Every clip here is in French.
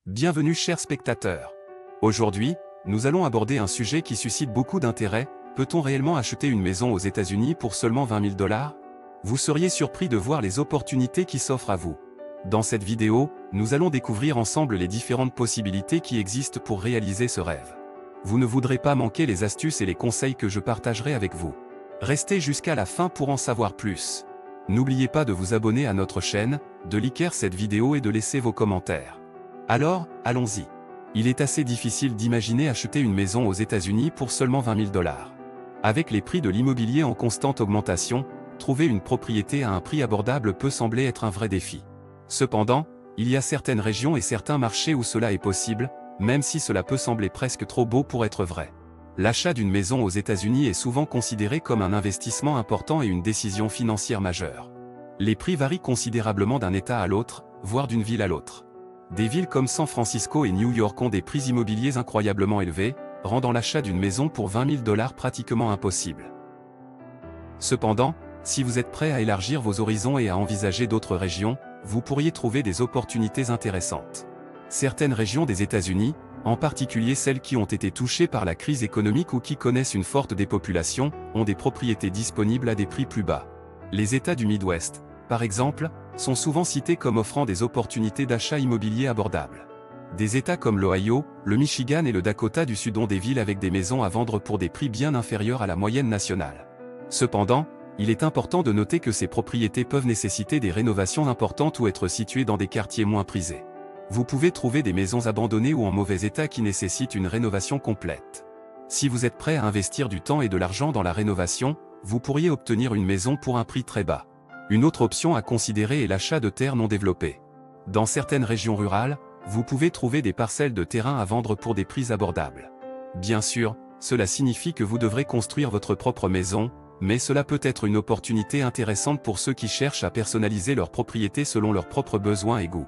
Bienvenue chers spectateurs. Aujourd'hui, nous allons aborder un sujet qui suscite beaucoup d'intérêt. Peut-on réellement acheter une maison aux États-Unis pour seulement 20 000 $? Vous seriez surpris de voir les opportunités qui s'offrent à vous. Dans cette vidéo, nous allons découvrir ensemble les différentes possibilités qui existent pour réaliser ce rêve. Vous ne voudrez pas manquer les astuces et les conseils que je partagerai avec vous. Restez jusqu'à la fin pour en savoir plus. N'oubliez pas de vous abonner à notre chaîne, de liker cette vidéo et de laisser vos commentaires. Alors, allons-y. Il est assez difficile d'imaginer acheter une maison aux États-Unis pour seulement 20 000 $. Avec les prix de l'immobilier en constante augmentation, trouver une propriété à un prix abordable peut sembler être un vrai défi. Cependant, il y a certaines régions et certains marchés où cela est possible, même si cela peut sembler presque trop beau pour être vrai. L'achat d'une maison aux États-Unis est souvent considéré comme un investissement important et une décision financière majeure. Les prix varient considérablement d'un État à l'autre, voire d'une ville à l'autre. Des villes comme San Francisco et New York ont des prix immobiliers incroyablement élevés, rendant l'achat d'une maison pour 20 000 $ pratiquement impossible. Cependant, si vous êtes prêt à élargir vos horizons et à envisager d'autres régions, vous pourriez trouver des opportunités intéressantes. Certaines régions des États-Unis, en particulier celles qui ont été touchées par la crise économique ou qui connaissent une forte dépopulation, ont des propriétés disponibles à des prix plus bas. Les États du Midwest, par exemple, sont souvent cités comme offrant des opportunités d'achat immobilier abordables. Des États comme l'Ohio, le Michigan et le Dakota du Sud ont des villes avec des maisons à vendre pour des prix bien inférieurs à la moyenne nationale. Cependant, il est important de noter que ces propriétés peuvent nécessiter des rénovations importantes ou être situées dans des quartiers moins prisés. Vous pouvez trouver des maisons abandonnées ou en mauvais état qui nécessitent une rénovation complète. Si vous êtes prêt à investir du temps et de l'argent dans la rénovation, vous pourriez obtenir une maison pour un prix très bas. Une autre option à considérer est l'achat de terres non développées. Dans certaines régions rurales, vous pouvez trouver des parcelles de terrain à vendre pour des prix abordables. Bien sûr, cela signifie que vous devrez construire votre propre maison, mais cela peut être une opportunité intéressante pour ceux qui cherchent à personnaliser leur propriété selon leurs propres besoins et goûts.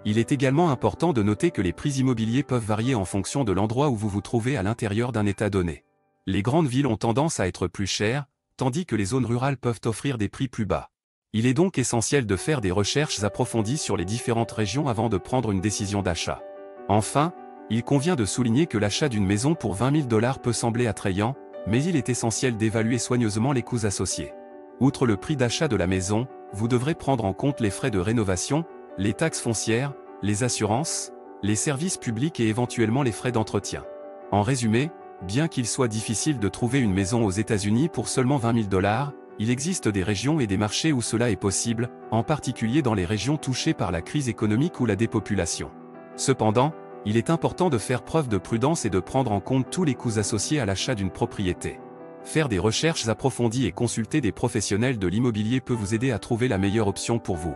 Il est également important de noter que les prix immobiliers peuvent varier en fonction de l'endroit où vous vous trouvez à l'intérieur d'un État donné. Les grandes villes ont tendance à être plus chères, tandis que les zones rurales peuvent offrir des prix plus bas. Il est donc essentiel de faire des recherches approfondies sur les différentes régions avant de prendre une décision d'achat. Enfin, il convient de souligner que l'achat d'une maison pour 20 000 $ peut sembler attrayant, mais il est essentiel d'évaluer soigneusement les coûts associés. Outre le prix d'achat de la maison, vous devrez prendre en compte les frais de rénovation, les taxes foncières, les assurances, les services publics et éventuellement les frais d'entretien. En résumé, bien qu'il soit difficile de trouver une maison aux États-Unis pour seulement 20 000 $, il existe des régions et des marchés où cela est possible, en particulier dans les régions touchées par la crise économique ou la dépopulation. Cependant, il est important de faire preuve de prudence et de prendre en compte tous les coûts associés à l'achat d'une propriété. Faire des recherches approfondies et consulter des professionnels de l'immobilier peut vous aider à trouver la meilleure option pour vous.